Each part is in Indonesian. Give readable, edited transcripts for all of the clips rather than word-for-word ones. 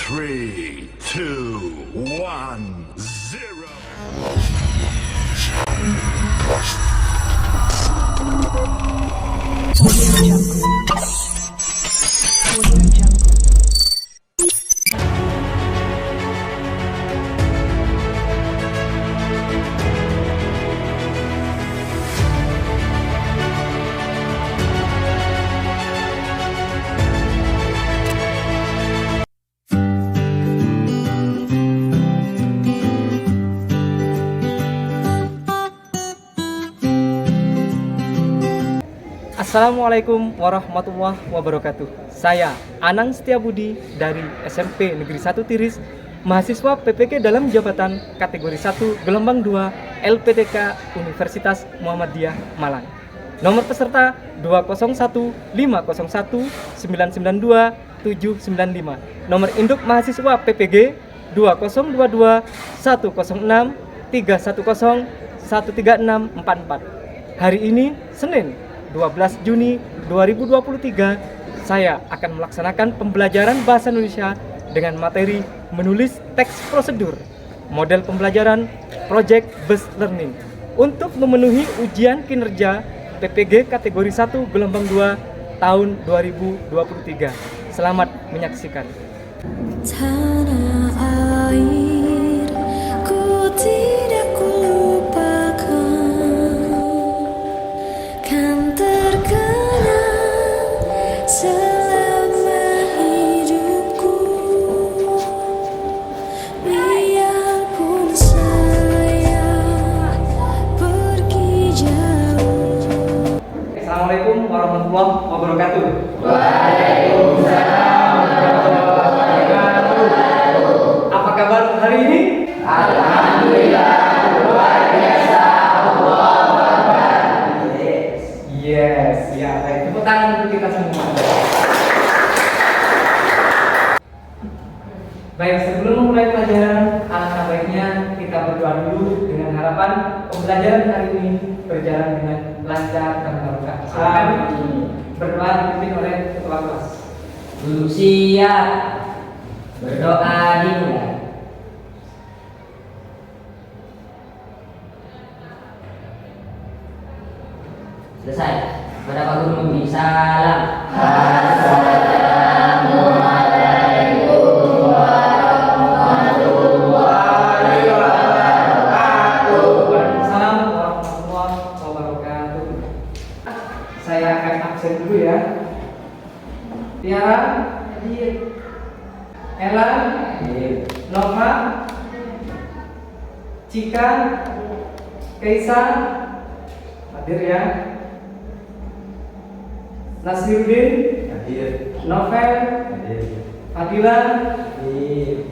3, 2, 1, 0. Assalamualaikum warahmatullahi wabarakatuh. Saya Anang Setiabudi dari SMP Negeri 1 Tiris, mahasiswa PPK dalam jabatan kategori 1 gelombang 2 LPTK Universitas Muhammadiyah Malang. Nomor peserta 201501992 Nomor induk mahasiswa PPG 2022-106-310-13644. Hari ini Senin 12 Juni 2023, saya akan melaksanakan pembelajaran bahasa Indonesia dengan materi menulis teks prosedur, model pembelajaran Project Based Learning untuk memenuhi ujian kinerja PPG kategori 1 gelombang 2 tahun 2023. Selamat menyaksikan. Tanah air ku tidak kulupakan, kan terkenang selama hidupku, biarpun saya pergi jauh. Assalamualaikum warahmatullahi wabarakatuh. Apa kabar hari ini? Alhamdulillah, luar biasa. Allahu Akbar. Yes, ya. Baik, tepuk tangan untuk kita semua. Baik, sebelum memulai pelajaran, alangkah baiknya kita berdoa dulu dengan harapan pembelajaran hari ini berjalan dengan lancar dan barokah. Silakan berdoa dipimpin oleh ketua kelas. Duduk siap. Berdoa dimulai. Selesai. Kepada Pak Guru memberi salam. Assalamualaikum warahmatullahi wabarakatuh. Waalaikumsalam warahmatullahi wabarakatuh. Saya akan absen dulu ya. Tiara, hadir. Ella, Nova, Cika, Kaisa, hadir ya. Nasiruddin, Hadir. Novel, Hadir. Fadila. Hadir.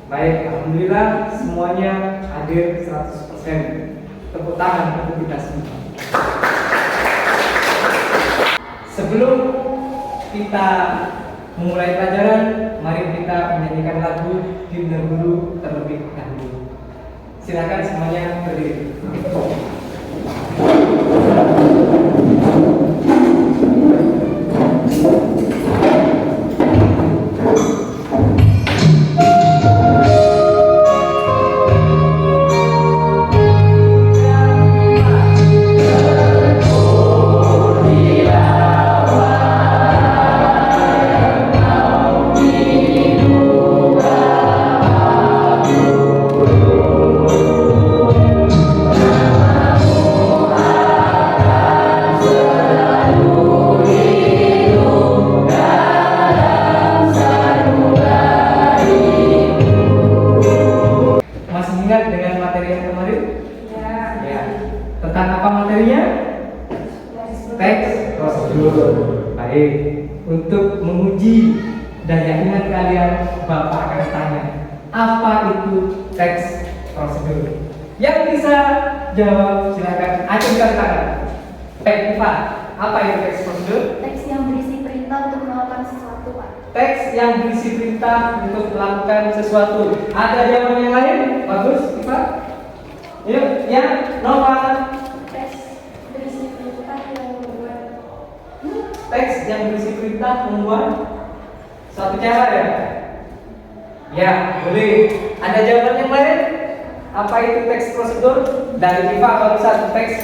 Baik, alhamdulillah semuanya hadir 100%. Tepuk tangan untuk kita semua. Sebelum kita memulai pelajaran, mari kita menyanyikan lagu Himne Guru terlebih dahulu. Silakan semuanya berdiri. Masih ingat dengan materi yang kemarin? Ya. Tentang apa materinya? Teks prosedur. Baik. Untuk menguji daya ingat kalian, Bapak akan tanya, apa itu teks prosedur? Yang bisa jawab silakan acungkan tangan. Baik, Pak. Apa itu teks prosedur? Teks yang berisi perintah untuk melakukan sesuatu, Pak. Teks yang berisi perintah untuk melakukan sesuatu. Ada jawaban yang lain? Bagus, Pak. Yuk, ya, Nova. Teks berisi perintah yang membuat Teks yang berisi perintah membuat suatu cara ya. Ya, boleh. Ada jawaban yang lain? Apa itu teks prosedur? Dari IPA baru satu teks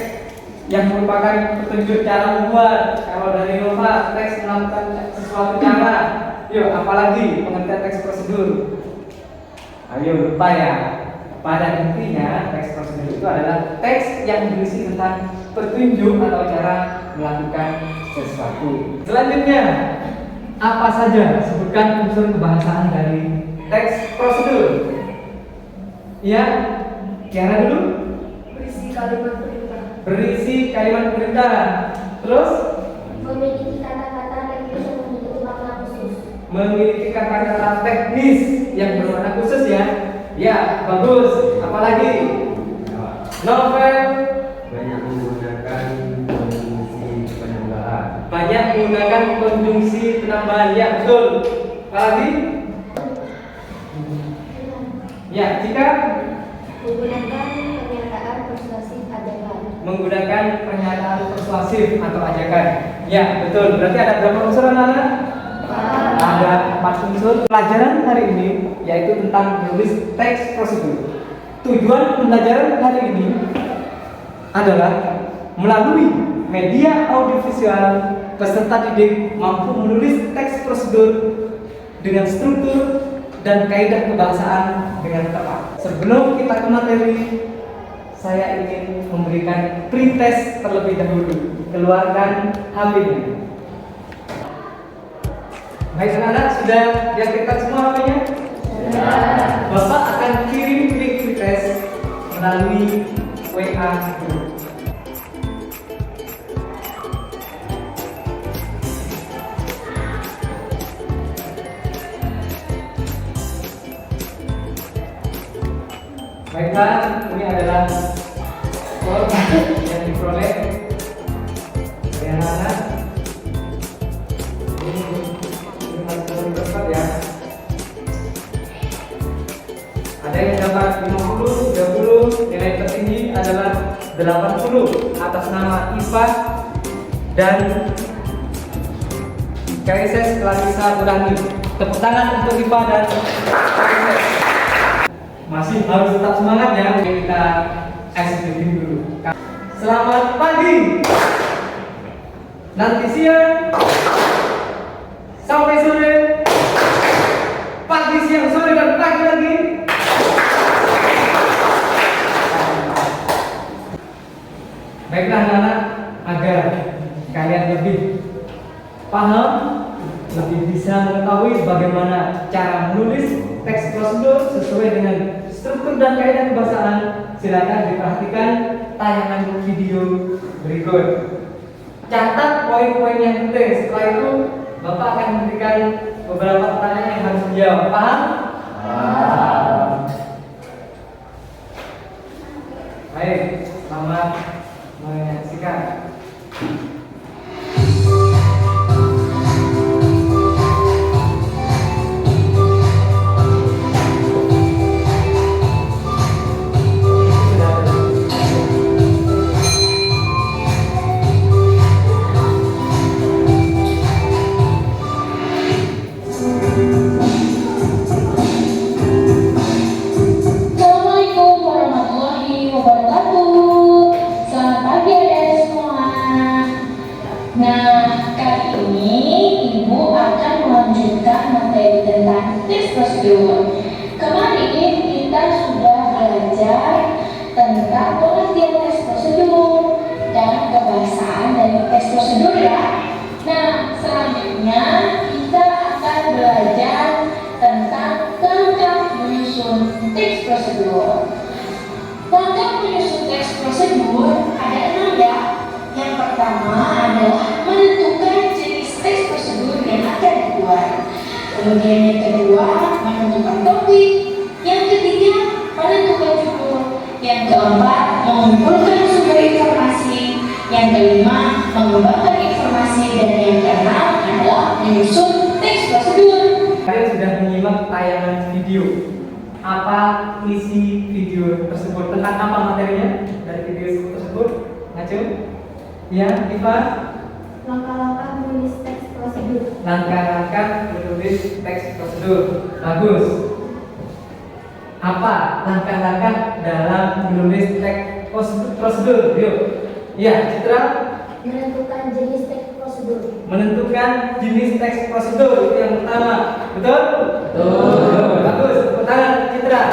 yang merupakan petunjuk cara membuat. Kalau dari Nova, teks melakukan sesuatu cara. Yuk, apalagi pengertian teks prosedur? Ayo, lupa ya. Pada intinya, teks prosedur itu adalah teks yang berisi tentang petunjuk atau cara melakukan sesuatu. Selanjutnya, apa saja sebutkan unsur kebahasaan dari teks prosedur? Ya, Kiara dulu. Berisi kalimat perintah. Berisi kalimat perintah. Terus Memiliki kata-kata yang bisa memiliki makna khusus. memiliki kata-kata teknis yang bermakna khusus ya. Ya, bagus. Apalagi? Novel Banyak menggunakan konjungsi penambahan. banyak menggunakan konjungsi penambahan. Ya, betul. Apalagi? Ya, jika Menggunakan pernyataan persuasif ajakan. menggunakan pernyataan persuasif atau ajakan. Ya, betul. Berarti ada berapa unsur anak-anak? Ada 4 unsur. Pelajaran hari ini yaitu tentang menulis teks prosedur. Tujuan pembelajaran hari ini adalah melalui media audiovisual peserta didik mampu menulis teks prosedur dengan struktur dan kaidah kebahasaan dengan tepat. Sebelum kita ke materi, saya ingin memberikan pretest terlebih dahulu. Keluarkan HP-nya. Baik anak-anak, sudah diaktifkan semua HP-nya? Sudah. Bapak akan kirim link pretest melalui WA grup. Baiklah, ini adalah skor yang diperoleh dari anak-anak. Ini harus cepat ya. Ada yang dapat 50, 30, nilai tertinggi adalah 80 atas nama IPA dan Kaises Clarissa Urani. Tepuk tangan untuk IPA dan Kaises. Masih harus tetap semangat ya. Kita ice breathing dulu. Selamat pagi. Nanti siang. Sampai sore. Pagi, siang, sore, dan pagi lagi. Baiklah anak-anak, agar kalian lebih paham, lebih bisa mengetahui bagaimana cara menulis teks prosedur sesuai dengan struktur dan kaidah kebahasaan, silakan diperhatikan tayangan video berikut. Catat poin-poin yang penting. Setelah itu, Bapak akan memberikan beberapa pertanyaan yang harus dijawab. Paham? Paham. Baik, selamat menyaksikan. Assalamualaikum warahmatullahi wabarakatuh. Selamat pagi adik-adik semua. Nah, kali ini Ibu akan melanjutkan materi tentang teks prosedur. Kemarin kita sudah belajar tentang pengertian teks prosedur dan kebahasaan dari teks prosedur ya. Nah, selanjutnya kita akan belajar tentang langkah menyusun teks prosedur. Langkah menyusun teks prosedur ada 6 ya. Yang pertama adalah menentukan jenis teks prosedur yang akan dibuat. Kemudian yang kedua menentukan topik. Yang ketiga menentukan judul. Yang keempat mengumpulkan sumber informasi. Yang kelima mengembangkan informasi dan yang keenam adalah menyusun teks prosedur. Kalian sudah menyimak tayangan video. Apa isi video tersebut? Tentang apa materinya dari video tersebut? Ngacung? Ya, Iva? Langkah-langkah menulis teks prosedur. Langkah-langkah menulis teks prosedur. Bagus. Apa langkah-langkah dalam menulis teks prosedur? Yuk. Ya, Citra. Menentukan jenis teks prosedur. Menentukan jenis teks prosedur itu yang pertama. Betul? Betul. Bagus. Tepuk tangan Citra.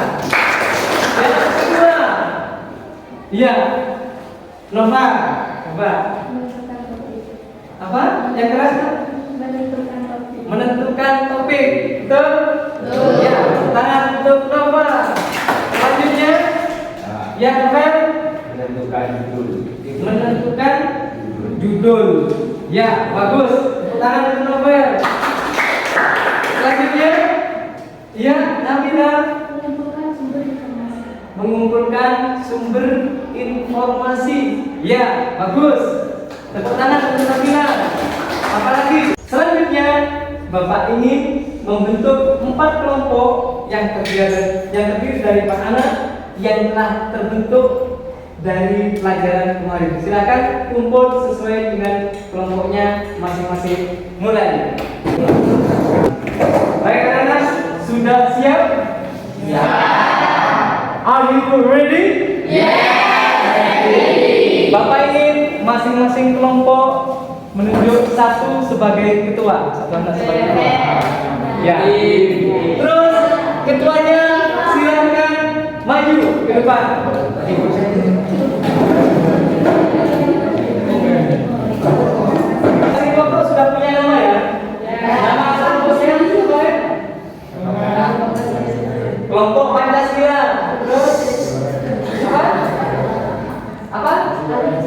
Yang kedua. Iya. Nova. Coba. Menentukan topik. Apa? Yang keras? Menentukan topik. Menentukan topik. Betul? Betul. Ya, tepuk tangan untuk Nova. Selanjutnya, yang novel Menentukan judul. menentukan judul. Ya, bagus. Tepuk tangan untuk novel. Selanjutnya, ya, Nabila Menentukan sumber informasi. mengumpulkan sumber informasi. Ya, bagus. Tepuk tangan untuk Nabila. Apalagi? Selanjutnya, Bapak ingin membentuk 4 kelompok yang terdiri dari 4 anak yang telah terbentuk dari pelajaran kemarin. Silakan kumpul sesuai dengan kelompoknya masing-masing. Mulai. Baik anak-anak, sudah siap? Ya. Are you ready? Bapak ingin masing-masing kelompok menunjuk satu sebagai ketua, satu anak sebagai ketua. Ya. Terus ketuanya silakan maju ke depan. Tadi kelompok sudah punya nama ya? Nama kelompoknya apa ya? Kelompok Pancasila. Terus apa? Apa?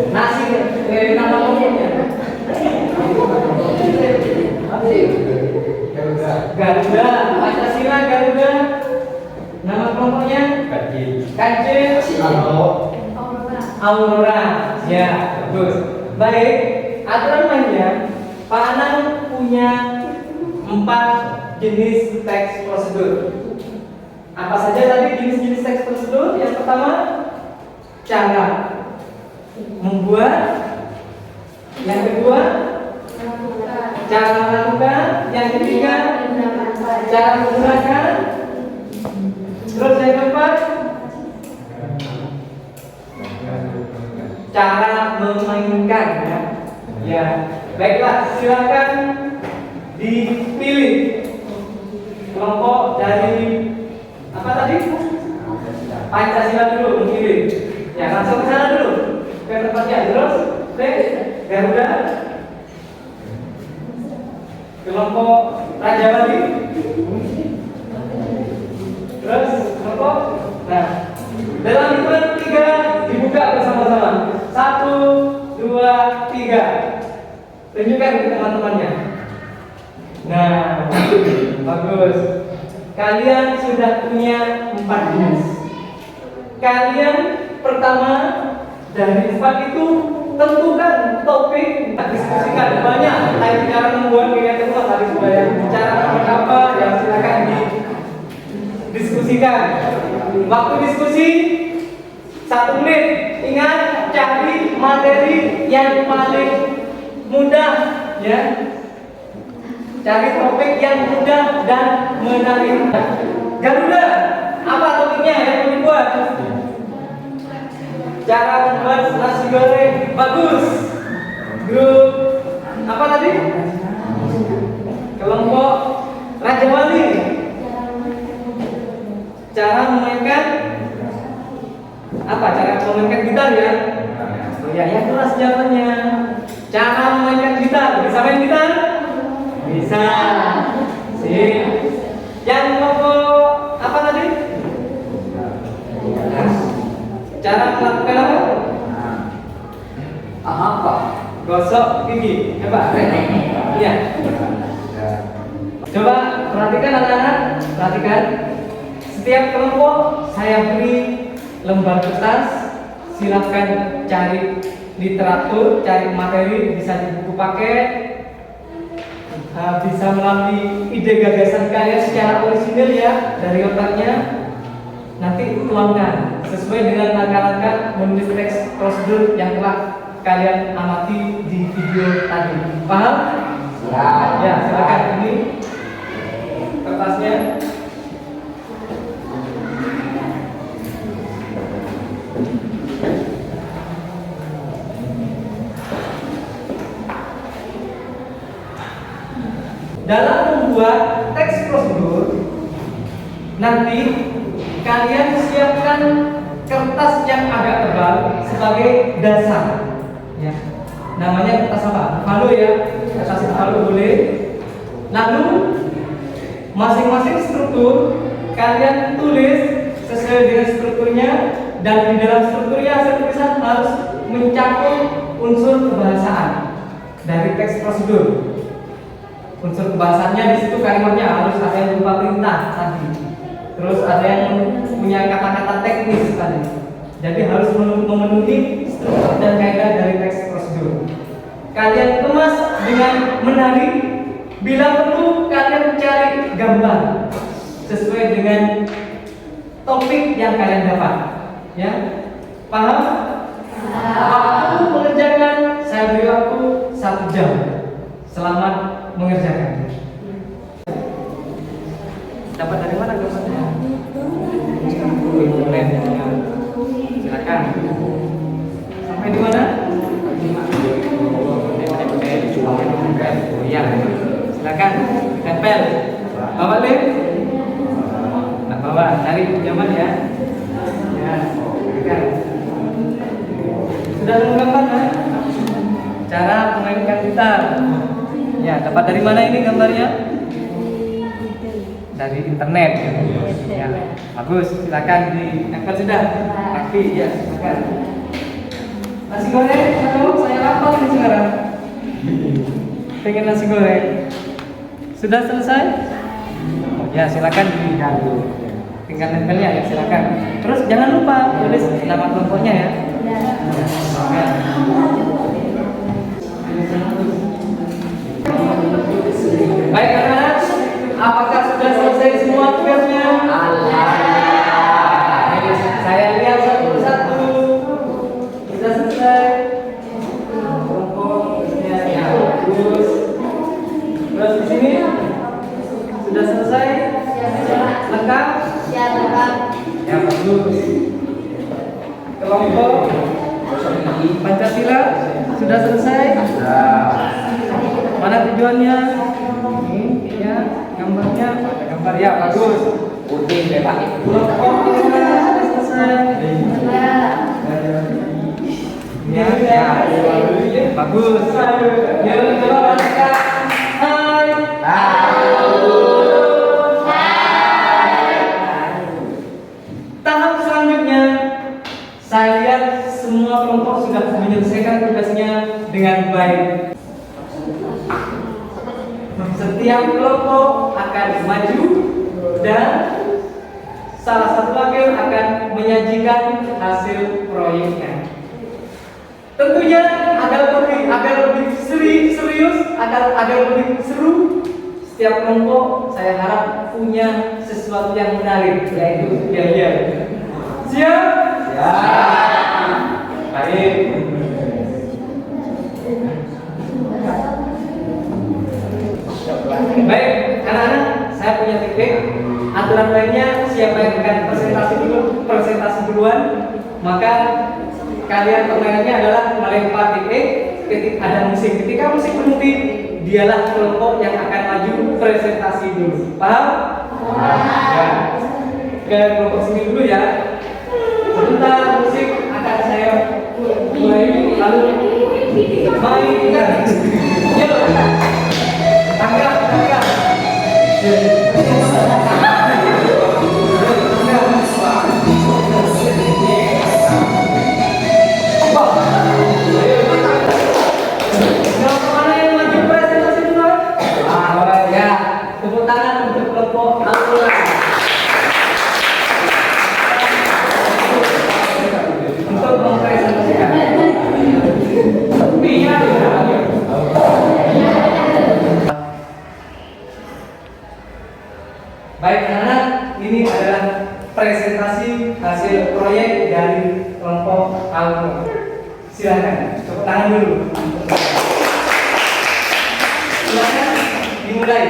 Nasi. Nama kelompoknya. Garuda, Pancasila, Garuda. Nama kelompoknya? Kancil. Aurora. Ya, bagus. Baik, aturan mainnya, Pak Anang punya 4 jenis teks prosedur. Apa saja tadi jenis-jenis teks prosedur? Yang pertama, cara membuat. Yang kedua, cara melakukan. Yang ketiga, cara menggunakan. Terus yang keempat, cara memainkan. Ya, baiklah, silakan dipilih kelompok dari apa tadi? Pancasila dulu memilih. Ya, langsung ke sana dulu ke tempatnya. Terus, Garuda, kelompok Raja Wali, terus kelompok. Nah, dalam hitungan 3 dibuka bersama-sama. 1, 2, 3. Tunjukkan ke teman-temannya. Nah, bagus. Kalian sudah punya 4 jenis. Kalian pertama dari 4 itu tentukan topik, diskusikan banyak. Tadi cara membuat media temuan tadi sudah ya. Cara apa yang silakan didiskusikan. Waktu diskusi 1 menit. Ingat, cari materi yang paling mudah ya. Cari topik yang mudah dan menarik. Garuda, apa topiknya yang mau dibuat? Cara membuat nasi goreng. Bagus. Grup apa tadi? Kelompok Raja Wali. Cara memainkan apa? Cara memainkan gitar ya? Oh ya, yang keras jawabannya. Cara memainkan gitar. Bisa main gitar? Bisa. Sip. Yang kelompok apa tadi? Cara melakukan apa? Gosok gigi. Coba. Iya. Coba perhatikan anak-anak. Perhatikan. Setiap kelompok saya beri lembar kertas. Silakan cari literatur, cari materi, bisa di buku paket, bisa melalui ide gagasan kalian secara orisinil ya dari otaknya. Nanti tuangkan sesuai dengan langkah-langkah menulis teks prosedur yang telah kalian amati di video tadi. Paham? Ya, silakan ini kertasnya. membuat teks prosedur, nanti kalian siapkan kertas yang agak tebal sebagai dasar. Ya. Namanya kertas apa? Halo ya, kertas halo boleh. Lalu masing-masing struktur kalian tulis sesuai dengan strukturnya, dan di dalam strukturnya hasil tulisan harus mencakup unsur kebahasaan dari teks prosedur. Unsur kebahasaannya di situ kalimatnya harus ada yang berupa perintah tadi, terus ada yang punya kata-kata teknis tadi. Jadi harus memenuhi struktur dan kaidah dari teks prosedur. Kalian kemas dengan menarik. Bila perlu kalian cari gambar sesuai dengan topik yang kalian dapat. Ya, paham? Waktu mengerjakan saya beri waktu 1 jam. Selamat mengerjakan. Dapat dari mana gambarnya? Boleh. Silakan. Sampai di mana? Oh iya. Silakan tempel. Bawa lem. Nah, bawa cari pinjaman ya. Ya, silakan. Sudah menggambar kan? Cara memainkan gitar. Ya, dapat dari mana ini gambarnya? Dari internet. Ya, bagus. Silakan ditempel sudah. Rapi ya, silakan. Nasi goreng, saya lapar nih sekarang. Pengen nasi goreng. Sudah selesai? Oh, ya, silakan diganggu. Tinggal tempelnya ya, silakan. Terus jangan lupa tulis nama kelompoknya ya. Ya. Baik anak-anak, apakah sudah selesai semua tugasnya? Saya lihat satu persatu. Sudah selesai. Kelompoknya ya, bagus. Terus di sini sudah selesai? Lengkap? Ya, lengkap. Ya, bagus. Kelompok Pancasila sudah selesai? Mana tujuannya? Ini ya, gambarnya ada gambar ya, bagus. Putih bebas. Kelompok sudah selesai? Ya, bagus. Ya, coba bacakan. Tahap selanjutnya, saya lihat semua kelompok sudah menyelesaikan tugasnya dengan baik. Setiap kelompok akan maju dan salah satu wakil akan menyajikan hasil proyeknya. Tentunya agar lebih serius, agar lebih seru, setiap kelompok saya harap punya sesuatu yang menarik, yaitu hadiah. Siap? Siap. Baik. Baik, anak-anak, saya punya teknik. Aturan lainnya, siapa yang akan presentasi duluan, maka kalian permainannya adalah melempar titik ada musik. Ketika musik berhenti, dialah kelompok yang akan maju presentasi dulu. Paham? Ya. Ke kelompok sini dulu ya. Sebentar musik akan saya mulai, lalu mainkan. Yuk. Tanggap. Tepuk tangan untuk kelompok Al-Quran. Untuk mempresentasikan. Baik anak-anak, ini adalah presentasi hasil proyek dari kelompok Al-Quran. Silakan, tepuk tangan dulu. Silakan dimulai.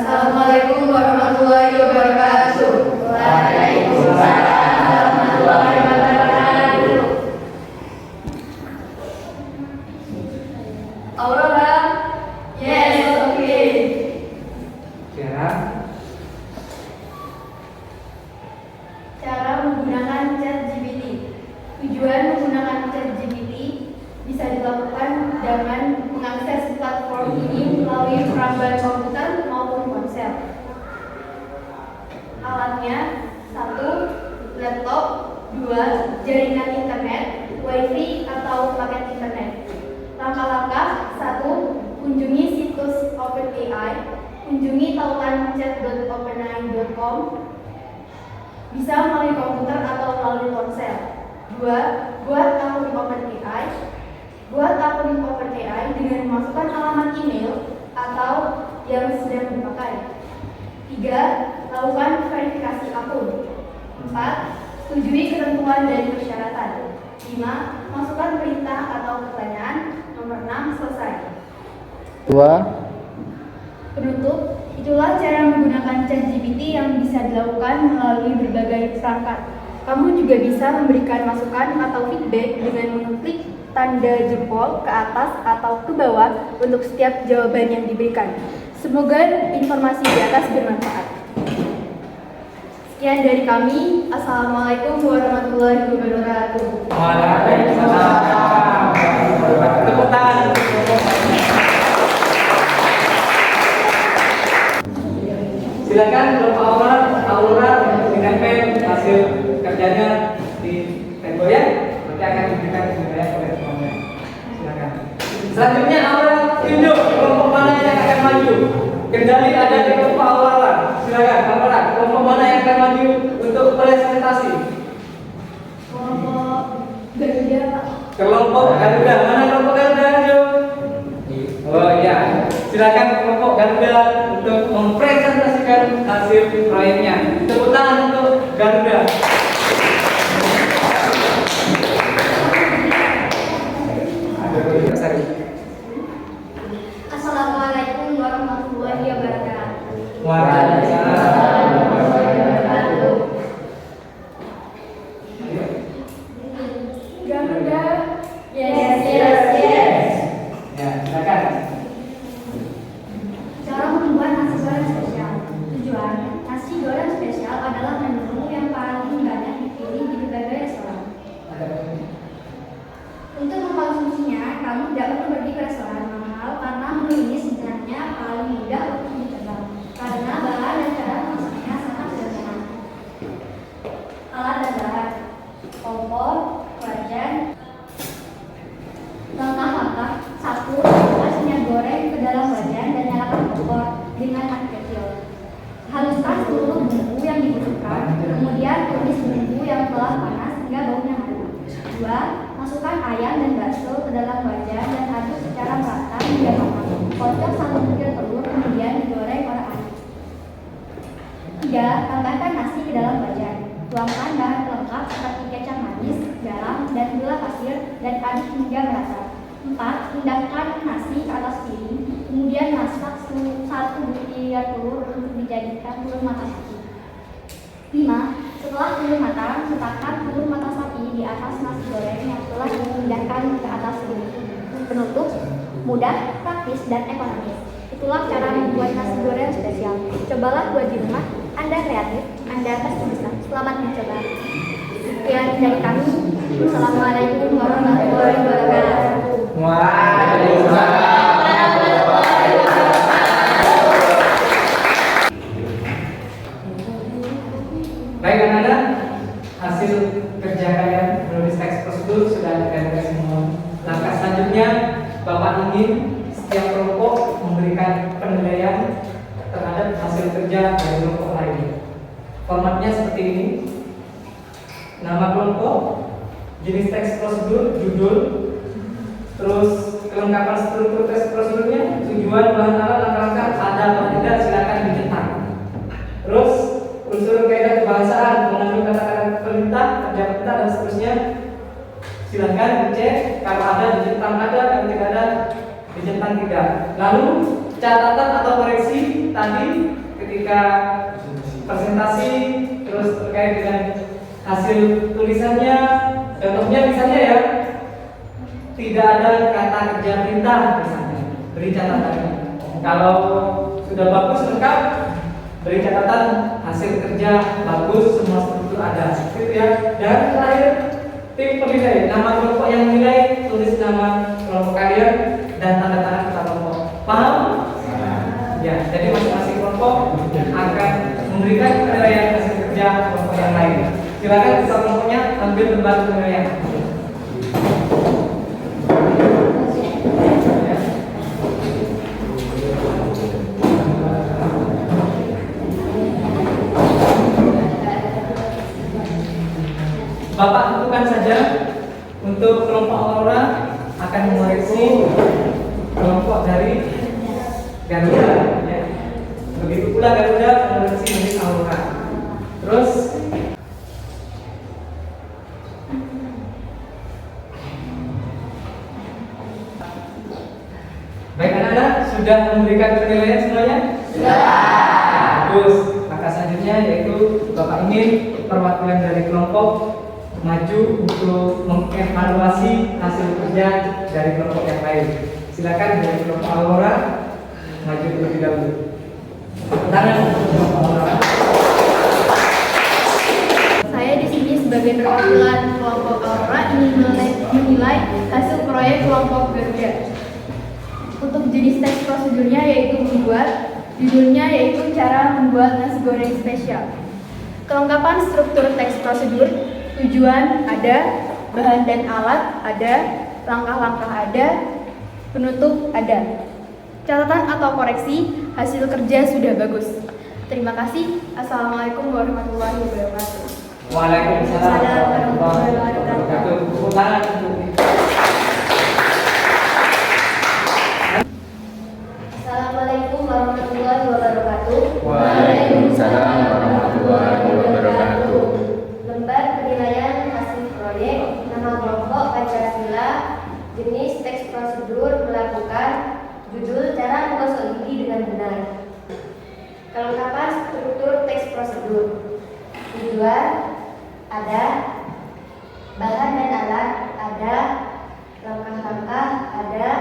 Assalamualaikum warahmatullahi wabarakatuh. Waalaikumsalam warahmatullahi wabarakatuh. Aurora? Yes, okay. dengan mengakses platform ini melalui perangkat komputer maupun ponsel. Alatnya: 1. Laptop, 2. Jaringan internet, WiFi atau paket internet. Langkah-langkah: 1. Kunjungi situs OpenAI, kunjungi tautan chat.openai.com, bisa melalui komputer atau melalui ponsel. 2. Buat akun OpenAI. Buat akun OpenAI dengan memasukkan alamat email atau yang sedang dipakai. 3. Lakukan verifikasi akun. 4. Setujui ketentuan dan persyaratan. 5. Masukkan perintah atau pertanyaan. Nomor 6. Selesai. 2. Penutup, itulah cara menggunakan ChatGPT yang bisa dilakukan melalui berbagai perangkat. Kamu juga bisa memberikan masukan atau feedback dengan mengklik tanda jempol ke atas atau ke bawah untuk setiap jawaban yang diberikan. Semoga informasi di atas bermanfaat. Sekian dari kami. Assalamualaikum warahmatullahi wabarakatuh. Waalaikumsalam. Tepuk tangan. Silakan Bapak Aurora menyampaikan hasil kerjanya di Tempo ya. Nanti akan diberikan semuanya oleh semuanya. Silakan. Selanjutnya Aurora tunjuk kelompok mana yang akan maju. Kendali ada di kelompok Aurora. Silakan Aurora, kelompok mana yang akan maju untuk presentasi? Kelompok Garuda. Kelompok Garuda. Mana kelompok Garuda? Oh iya. Silakan kelompok Garuda untuk mempresentasikan hasil proyeknya. Tepuk tangan untuk Garuda. Assalamualaikum warahmatullahi wabarakatuh. Waalaikumsalam. Garuda. Yes, yes, yes. Ya, silakan. Cara membuat nasi goreng spesial. Tujuan, nasi goreng spesial adalah menu yang paling banyak dipilih di berbagai restoran. Untuk mengkonsumsinya, kamu tidak perlu pergi ke restoran mahal karena menu ini sebenarnya paling mudah untuk dicoba. Karena bahan dan cara masaknya sangat sederhana. Alat dan bahan: kompor, wajan. Langkah-langkah: 1. Masukkan minyak goreng ke dalam wajan dan nyalakan kompor dengan api kecil. Haluskan seluruh bumbu yang dibutuhkan, kemudian tumis bumbu yang telah panas hingga baunya harum. 2. Masukkan ayam dan bakso ke dalam wajan dan aduk secara merata hingga matang. Kocok 1 butir telur, kemudian digoreng oleh api. 3. Tambahkan nasi ke dalam wajan. Tuangkan bahan pelengkap seperti kecap manis, garam, dan gula pasir dan aduk hingga merata. 4. Pindahkan nasi ke atas piring, kemudian masak 1 butir telur untuk dijadikan telur mata sapi. 5. Setelah telur matang, letakkan telur mata sapi di atas nasi goreng yang telah dipindahkan ke atas piring. Penutup, mudah, praktis, dan ekonomis. Itulah cara membuat nasi goreng spesial. Cobalah buat di rumah. Anda kreatif, Anda pasti bisa. Selamat mencoba. Sekian dari kami. Assalamualaikum warahmatullahi wabarakatuh. Waalaikumsalam. Baik anak-anak, hasil kerja kalian menulis teks prosedur sudah ada semua. Langkah selanjutnya, Bapak ingin setiap kelompok memberikan penilaian terhadap hasil kerja dari kelompok lain. Formatnya seperti ini: nama kelompok, jenis teks prosedur, judul, terus kelengkapan struktur teks prosedurnya, tujuan, bahan alat, langkah-langkah, ada atau tidak, silakan dicetak. Terus unsur kaidah kebahasaan, mengandung kata-kata perintah, kerja perintah, dan seterusnya, silakan dicek. Kalau ada dicentang ada, kalau tidak ada dicentang tidak. Lalu catatan atau koreksi tadi ketika presentasi, terus terkait dengan hasil tulisannya, contohnya misalnya ya, tidak ada kata kerja perintah misalnya, beri catatannya. Kalau sudah bagus lengkap, beri catatan hasil kerja bagus, semua struktur ada, gitu ya. Dan terakhir, tim penilai, nama kelompok yang menilai, tulis nama kelompok kalian dan tanda tangan kepala kelompok. Paham? Ya, jadi masing-masing kelompok akan memberikan penilaian hasil kerja kelompok yang lain. Silakan ketua kelompoknya ambil lembar penilaian. Bapak tentukan saja untuk kelompok Aurora akan mengoreksi kelompok dari Garuda. Ya. Begitu pula Garuda mengoreksi milik Aurora. Terus baik anak-anak, sudah memberikan penilaian semuanya? Sudah. Bagus. Maka selanjutnya yaitu Bapak ingin perwakilan dari kelompok maju untuk mengevaluasi hasil kerja dari kelompok yang lain. Silakan dari kelompok Aurora maju terlebih dahulu. Tangan kelompok Aurora. Saya di sini sebagai perwakilan kelompok Aurora ingin menilai hasil proyek kelompok Garuda. Untuk jenis teks prosedurnya yaitu membuat, judulnya yaitu cara membuat nasi goreng spesial. Kelengkapan struktur teks prosedur, tujuan ada, bahan dan alat ada, langkah-langkah ada, penutup ada. Catatan atau koreksi, hasil kerja sudah bagus. Terima kasih. Assalamualaikum warahmatullahi wabarakatuh. Waalaikumsalam warahmatullahi wabarakatuh. Tepuk tangan untuk Assalamualaikum warahmatullahi wabarakatuh. Waalaikumsalam warahmatullahi wabarakatuh. Lembar penilaian hasil proyek, nama kelompok Pancasila, jenis teks prosedur melakukan, judul cara menggosok gigi dengan benar. Kelengkapan struktur teks prosedur, tujuan ada, bahan dan alat ada, langkah-langkah ada,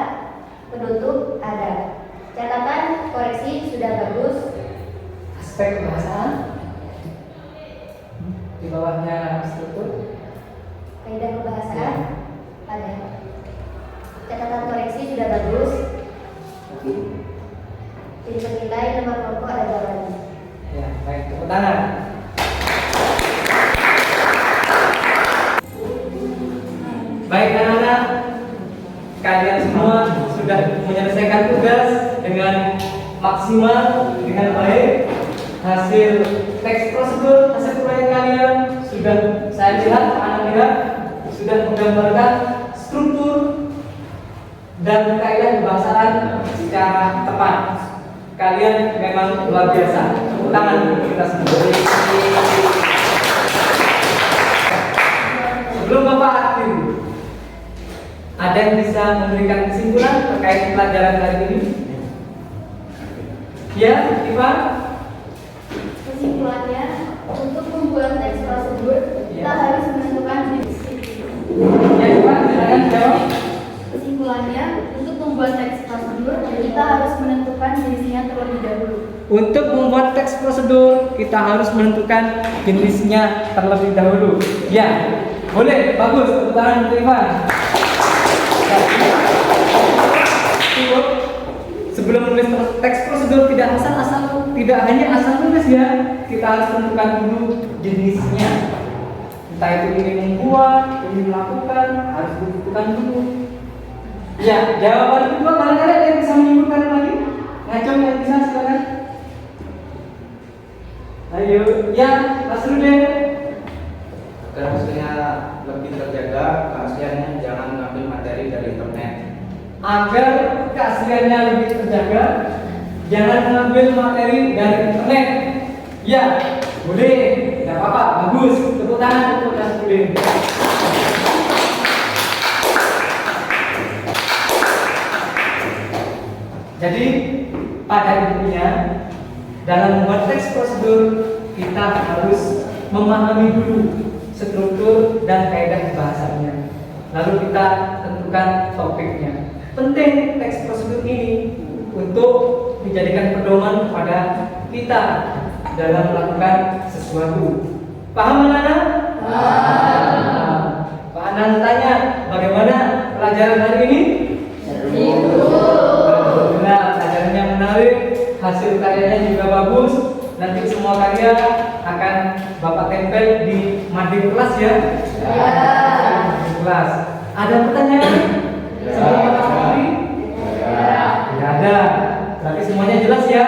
penutup ada. Catatan koreksi sudah bagus. aspek kebahasaan di bawahnya struktur. Kaidah kebahasaan ada. Catatan koreksi sudah bagus. Jadi penilai nomor kelompok ada jawabannya. Ya, baik, tepuk tangan. Baik anak-anak, kalian semua sudah menyelesaikan tugas dengan maksimal, dengan baik. Hasil teks prosedur, hasil proyek kalian sudah saya lihat, anak lihat, sudah menggambarkan struktur dan kaidah kebahasaan secara tepat. Kalian memang luar biasa. Tepuk tangan untuk kita sendiri. Sebelum Bapak akhir, ada yang bisa memberikan kesimpulan terkait pelajaran hari ini? Ya, Ivan? Kesimpulannya, untuk membuat teks prosedur, kita harus menentukan jenis. Ya, Ivan, silakan jawab. Kesimpulannya, untuk membuat teks prosedur, kita harus menentukan jenisnya terlebih dahulu. Untuk membuat teks prosedur, kita harus menentukan jenisnya terlebih dahulu. Ya, boleh, bagus. Tepuk tangan untuk Ivan. Sebelum menulis teks prosedur tidak asal-asal, tidak hanya asal tulis ya, kita harus tentukan dulu jenisnya. Entah itu ini membuat, ini melakukan, harus ditentukan dulu. Ya, jawaban kedua barangkali ada yang bisa menyimpulkan lagi? Ngacung yang bisa silakan. Ayo, ya, Mas Rudin. Agar hasilnya lebih terjaga, keasliannya jangan mengambil materi dari internet. Agar keasliannya lebih terjaga, jangan mengambil materi dari internet. Ya, boleh, tidak apa-apa, bagus. Tepuk tangan untuk Mas Rudin. Jadi pada intinya dalam membuat teks prosedur kita harus memahami dulu struktur dan kaidah bahasanya. Lalu kita tentukan topiknya. Penting teks prosedur ini untuk dijadikan pedoman kepada kita dalam melakukan sesuatu. Paham anak-anak? Paham. Paham Anak tanya, bagaimana pelajaran hari ini? Alhamdulillah, pelajarannya menarik, hasil karyanya juga bagus. Nanti semua karya akan Bapak tempel di mading kelas ya? Mading kelas. Ada pertanyaan? Sebelum Bapak pergi? Tidak ada. Berarti semuanya jelas ya?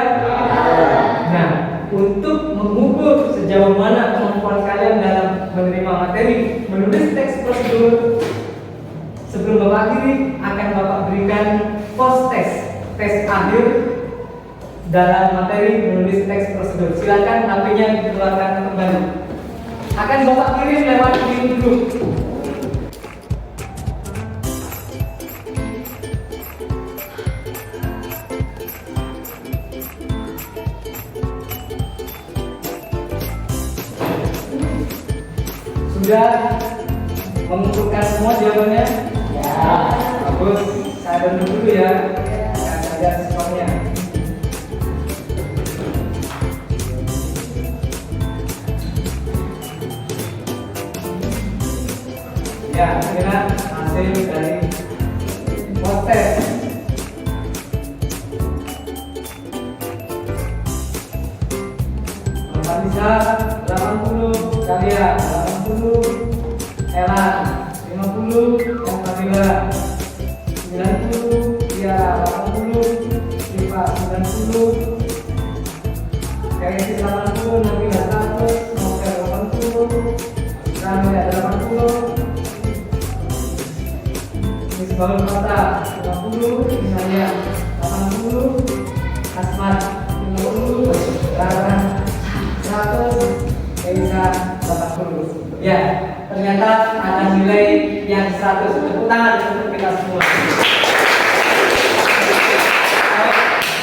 Nah, untuk mengukur sejauh mana kemampuan kalian dalam menerima materi, menulis teks prosedur, sebelum Bapak akhiri akan Bapak berikan post test, tes akhir dalam materi menulis teks prosedur. Silakan HP-nya dikeluarkan kembali. Akan Bapak kirim lewat link grup. Sudah mengumpulkan semua jawabannya? Ya. Bagus. Saya bantu dulu ya. Saya lihat skornya. Ya, kira hasil dari post test. Bisa 80 Karya, 80 Elan, 50 yang Fadila, 90 Tiara, 80 Siva, 90 Kayaknya 80, Nabila 100, Novel 80, Ramila 80, Misbahul Kota 50, Inaya 80, Asmat 50, Rara 100, Elisa 80. Ya, ternyata ada nilai yang 100. Tepuk tangan untuk kita semua.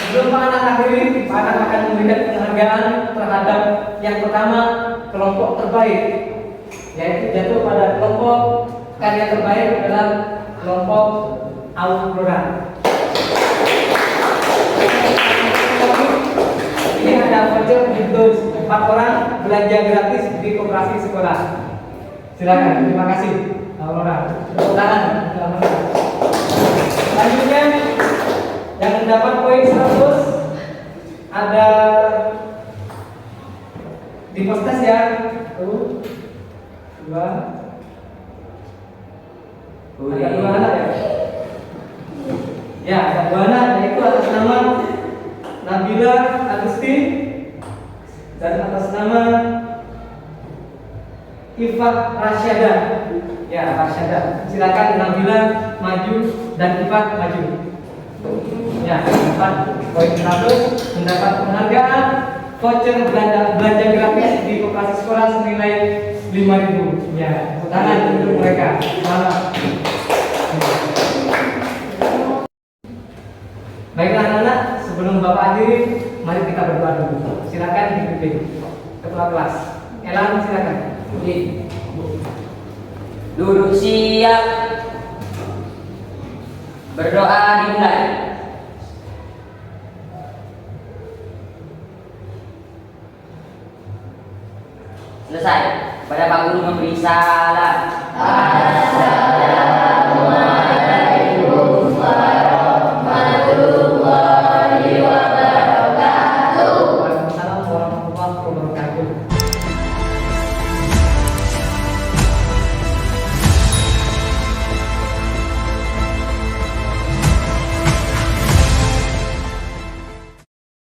Sebelum Pak Anak akhiri, Pak Anak akan memberikan penghargaan terhadap yang pertama, kelompok terbaik, yaitu jatuh pada kelompok karya terbaik adalah kelompok Aurora. Ini ada voucher untuk 4 orang belanja gratis di koperasi sekolah. Silakan, terima kasih Aurora. Tepuk tangan. Selanjutnya yang mendapat poin 100 ada di postes ya. 1, 2. Ada 2 anak ya? Ya, ada 2 anak, yaitu atas nama Nabila Agusti dan atas nama Ifah Rasyada. Ya, Rasyada. Silakan Nabila maju dan Ifah maju. Ya, dapat poin 100, mendapat penghargaan voucher belanja gratis di koperasi sekolah senilai 5.000. Ya, tepuk tangan untuk mereka. Selamat. Baiklah anak-anak, sebelum Bapak akhiri, mari kita berdoa dulu. Silakan dipimpin ketua kelas. Elan, silakan. Duduk siap. Berdoa dimulai. Selesai. Pada Pak Guru memberi salam.